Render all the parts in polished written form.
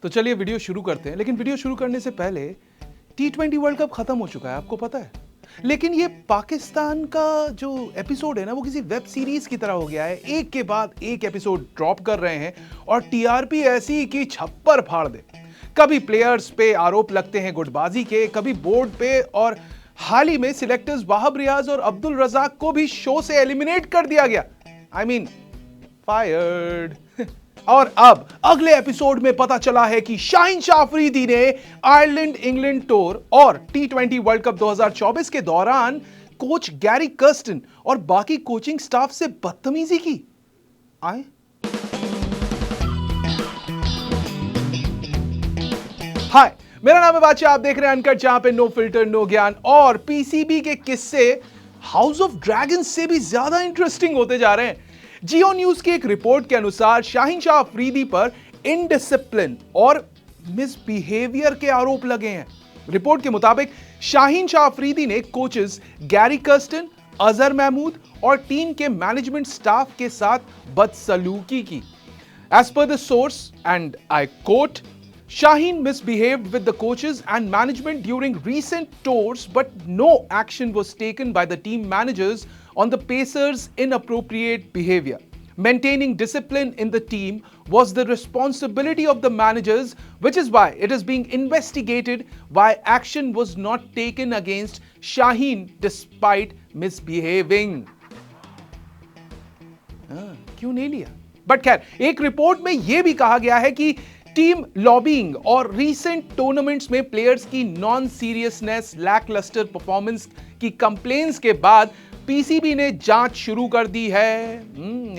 तो चलिए वीडियो शुरू करते हैं, लेकिन वीडियो शुरू करने से पहले T20 वर्ल्ड कप खत्म हो चुका है, आपको पता है। लेकिन ये पाकिस्तान का जो एपिसोड है ना, वो किसी वेब सीरीज की तरह हो गया है। एक के बाद एक एपिसोड ड्रॉप कर रहे हैं और टीआरपी ऐसी कि छप्पर फाड़ दे। कभी प्लेयर्स पे आरोप लगते हैं गुटबाजी के, कभी बोर्ड पे, और हाल ही में सिलेक्टर्स वाहब रियाज और अब्दुल रजाक को भी शो से एलिमिनेट कर दिया गया। I mean fired. और अब अगले एपिसोड में पता चला है कि शाहीन शाह अफरीदी ने आयरलैंड इंग्लैंड टूर और T20 वर्ल्ड कप 2024 के दौरान कोच गैरी कर्स्टन और बाकी कोचिंग स्टाफ से बदतमीजी की। आए हाय, मेरा नाम है बादशाह, आप देख रहे हैं अनकट, जहां पे नो फिल्टर नो ज्ञान। और पीसीबी के किस्से हाउस ऑफ ड्रैगन से भी ज्यादा इंटरेस्टिंग होते जा रहे हैं। जियो न्यूज की एक रिपोर्ट के अनुसार शाहीन शाह अफरीदी पर इनडिसिप्लिन और मिसबिहेवियर के आरोप लगे हैं। रिपोर्ट के मुताबिक शाहीन शाह अफरीदी ने coaches Gary Kirsten, Azhar Mahmood और टीम के मैनेजमेंट स्टाफ के साथ बदसलूकी की। As per the source, and I quote, Shaheen misbehaved with the coaches and management during recent tours, but no action was taken by the team managers on the Pacers' inappropriate behavior. Maintaining discipline in the team was the responsibility of the managers, which is why it is being investigated why action was not taken against Shaheen despite misbehaving. क्यों नहीं लिया? But खैर, एक report में यह भी कहा गया है कि टीम लॉबिंग और रीसेंट टूर्नामेंट्स में प्लेयर्स की नॉन सीरियसनेस, लैकलस्टर परफॉर्मेंस की कंप्लेंट्स के बाद पीसीबी ने जांच शुरू कर दी है।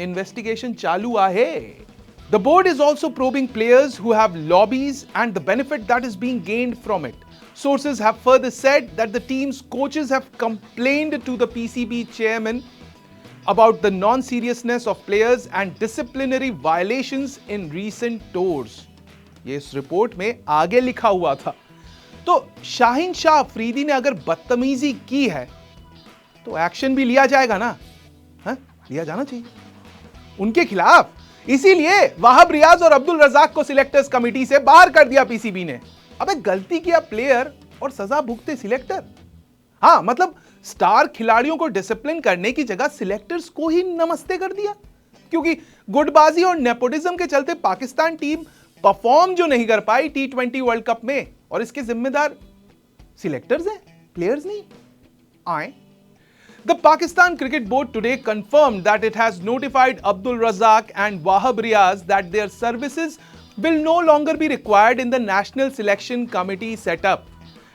इन्वेस्टिगेशन चालू है। The board is also probing players who have lobbies and the benefit that is being gained from it. Sources have further said that the team's coaches have complained to the PCB chairman about the non-seriousness of players and disciplinary violations in recent tours. ये इस report में आगे लिखा हुआ था। तो शाहीन शाह अफरीदी ने अगर बदतमीजी की है तो एक्शन भी लिया जाएगा ना? लिया जाना चाहिए उनके खिलाफ। इसीलिए वाहब रियाज और अब्दुल रजाक को सिलेक्टर्स कमेटी से बाहर कर दिया पीसीबी ने। अबे गलती किया प्लेयर और सजा भुगते सिलेक्टर। हाँ, मतलब स्टार खिलाड़ियों को डिसिप्लिन करने की जगह सिलेक्टर्स को ही नमस्ते कर दिया, क्योंकि गुटबाजी और नेपोटिज्म के चलते पाकिस्तान टीम परफॉर्म जो नहीं कर पाई T20 वर्ल्ड कप में, और इसके जिम्मेदार सिलेक्टर्स हैं, प्लेयर्स नहीं। आए The Pakistan Cricket Board today confirmed that it has notified Abdul Razak and Wahab Riaz that their services will no longer be required in the National Selection Committee setup.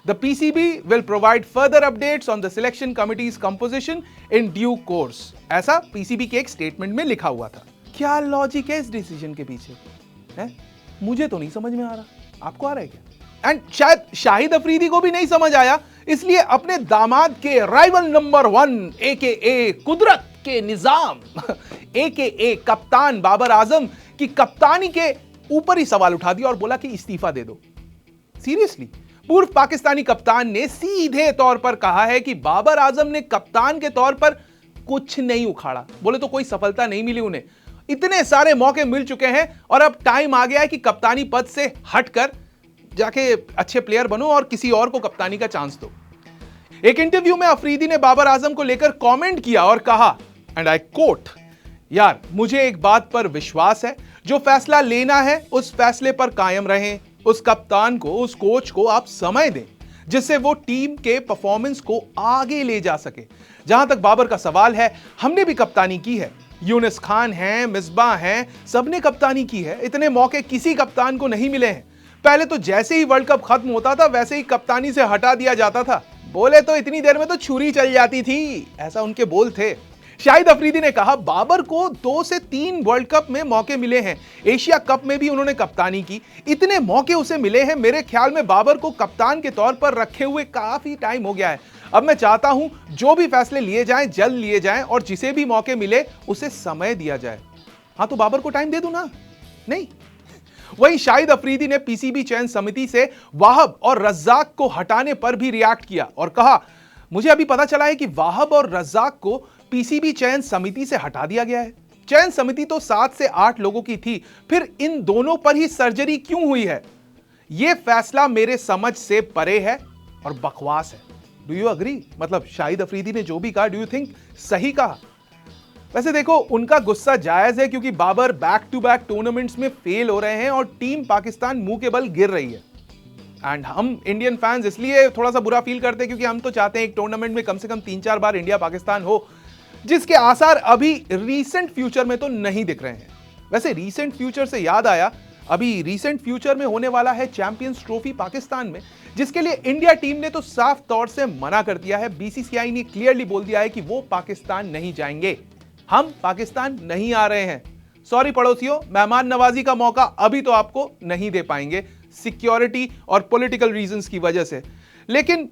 The PCB will provide further updates on the selection committee's composition in due course. ऐसा PCB के एक statement में लिखा हुआ था। क्या logic है इस डिसीजन के पीछे है? मुझे तो नहीं समझ में आ रहा, आपको आ रहा है क्या? एंड शायद शाहिद अफरीदी को भी नहीं समझ आया, इसलिए अपने दामाद के राइवल नंबर 1 AKA कुदरत के निजाम AKA कप्तान बाबर आजम की कप्तानी के ऊपर ही सवाल उठा दिया और बोला कि इस्तीफा दे दो। सीरियसली, पूर्व पाकिस्तानी कप्तान ने सीधे तौर पर कहा है कि बाबर आजम ने कप्तान के तौर पर कुछ नहीं उखाड़ा। बोले तो कोई सफलता नहीं मिली उन्हें, इतने सारे मौके मिल चुके हैं और अब टाइम आ गया है कि कप्तानी पद से हटकर जाके अच्छे प्लेयर बनो और किसी और को कप्तानी का चांस दो। एक इंटरव्यू में अफरीदी ने बाबर आजम को लेकर कमेंट किया और कहा, एंड आई कोट, यार मुझे एक बात पर विश्वास है, जो फैसला लेना है उस फैसले पर कायम रहें। उस कप्तान को, उस कोच को आप समय दें जिससे वो टीम के परफॉर्मेंस को आगे ले जा सके। जहां तक बाबर का सवाल है, हमने भी कप्तानी की है, यूनिस खान हैं, मिसबाह हैं, सबने कप्तानी की है। इतने मौके किसी कप्तान को नहीं मिले हैं। पहले तो जैसे ही वर्ल्ड कप खत्म होता था वैसे ही कप्तानी से हटा दिया जाता था। बोले तो इतनी देर में तो छुरी चल जाती थी, ऐसा उनके बोल थे। शाहिद अफरीदी ने कहा, बाबर को 2 से 3 वर्ल्ड कप में मौके मिले हैं, एशिया कप में भी उन्होंने कप्तानी की, इतने मौके उसे मिले हैं। मेरे ख्याल में बाबर को कप्तान के तौर पर रखे हुए काफी टाइम हो गया है। अब मैं चाहता हूं जो भी फैसले लिए जाएं जल्द लिए जाएं और जिसे भी मौके मिले उसे समय दिया जाए। हाँ, तो बाबर को टाइम दे दूं ना? नहीं। वहीं शाहिद अफरीदी ने पीसीबी चयन समिति से वाहब और रज्जाक को हटाने पर भी रिएक्ट किया और कहा, मुझे अभी पता चला है कि वाहब और रज्जाक को पीसीबी चयन समिति से हटा दिया गया है। चयन समिति तो 7 से 8 लोगों की थी, फिर इन दोनों पर ही सर्जरी क्यों हुई है? यह फैसला मेरे समझ से परे है और बकवास है। Do you agree? मतलब शाहिद अफरीदी ने जो भी कहा, डू यू थिंक सही कहा? वैसे देखो, उनका गुस्सा जायज है क्योंकि Babar back to back tournaments में फेल हो रहे हैं और टीम पाकिस्तान मुंह के बल गिर रही है। एंड हम इंडियन फैंस इसलिए थोड़ा सा बुरा फील करते हैं क्योंकि हम तो चाहते हैं एक टूर्नामेंट में कम से कम 3-4 बार इंडिया पाकिस्तान हो, जिसके आसार अभी रीसेंट फ्यूचर में तो नहीं दिख रहे हैं। वैसे रीसेंट फ्यूचर से याद आया, अभी रीसेंट फ्यूचर में होने वाला है चैंपियंस ट्रॉफी पाकिस्तान में, जिसके लिए इंडिया टीम ने तो साफ तौर से मना कर दिया है। बीसीसीआई ने क्लियरली बोल दिया है कि वो पाकिस्तान नहीं जाएंगे, हम पाकिस्तान नहीं आ रहे हैं। सॉरी पड़ोसियों, मेहमान नवाजी का मौका अभी तो आपको नहीं दे पाएंगे सिक्योरिटी और पॉलिटिकल रीजंस की वजह से। लेकिन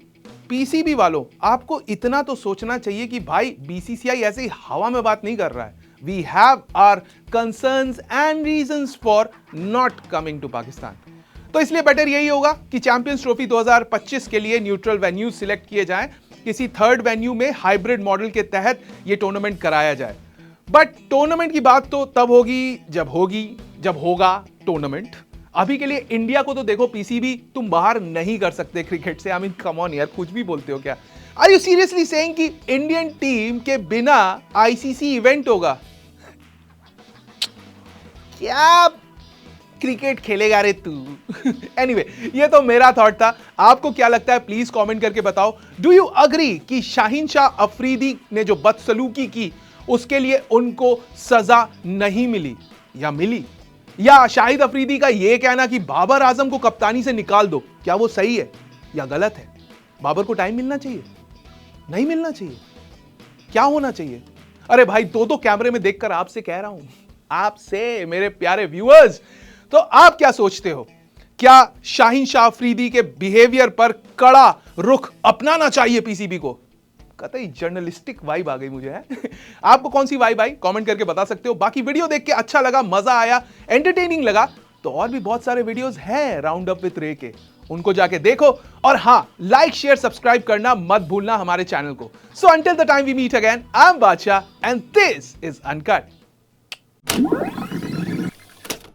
पीसीबी वालों, आपको इतना तो सोचना चाहिए कि भाई बीसीसीआई ऐसे ही हवा में बात नहीं कर रहा है। We have our concerns and reasons for not coming to Pakistan. तो इसलिए बेटर यही होगा कि चैंपियंस ट्रॉफी 2025 के लिए न्यूट्रल वेन्यू सिलेक्ट किए जाएं, किसी थर्ड वेन्यू में हाइब्रिड मॉडल के तहत यह टूर्नामेंट कराया जाए। बट टूर्नामेंट की बात तो तब होगी जब होगा टूर्नामेंट। अभी के लिए इंडिया को तो देखो पीसीबी, तुम बाहर नहीं कर सकते क्रिकेट से। आई मीन कम ऑन यार, कुछ भी बोलते हो क्या? आर यू सीरियसली सेइंग कि इंडियन टीम के बिना आईसीसी इवेंट होगा? क्या क्रिकेट खेलेगा रे तू? एनीवे, ये तो मेरा थॉट था। आपको क्या लगता है प्लीज कमेंट करके बताओ। डू यू अग्री कि शाहीन शाह अफरीदी ने जो बदसलूकी की उसके लिए उनको सजा नहीं मिली या मिली? या शाहिद अफरीदी का यह कहना कि बाबर आजम को कप्तानी से निकाल दो, क्या वो सही है या गलत है? बाबर को टाइम मिलना चाहिए, नहीं मिलना चाहिए, क्या होना चाहिए? अरे भाई, दो कैमरे में देखकर आपसे कह रहा हूं, आपसे मेरे प्यारे व्यूअर्स, तो आप क्या सोचते हो? क्या शाहीन शाह अफरीदी के बिहेवियर पर कड़ा रुख अपनाना चाहिए पीसीबी को? कतई जर्नलिस्टिक वाइब आ गई मुझे है। आपको कौन सी वाइब आई कमेंट करके बता सकते हो। बाकी वीडियो देख के अच्छा लगा, मजा आया, एंटरटेनिंग लगा तो और भी बहुत सारे वीडियोस हैं राउंड अप विद रे के, उनको जाके देखो। और हां, लाइक शेयर सब्सक्राइब करना मत भूलना हमारे चैनल को। So until the time we meet again, I am Badshah and this is uncut.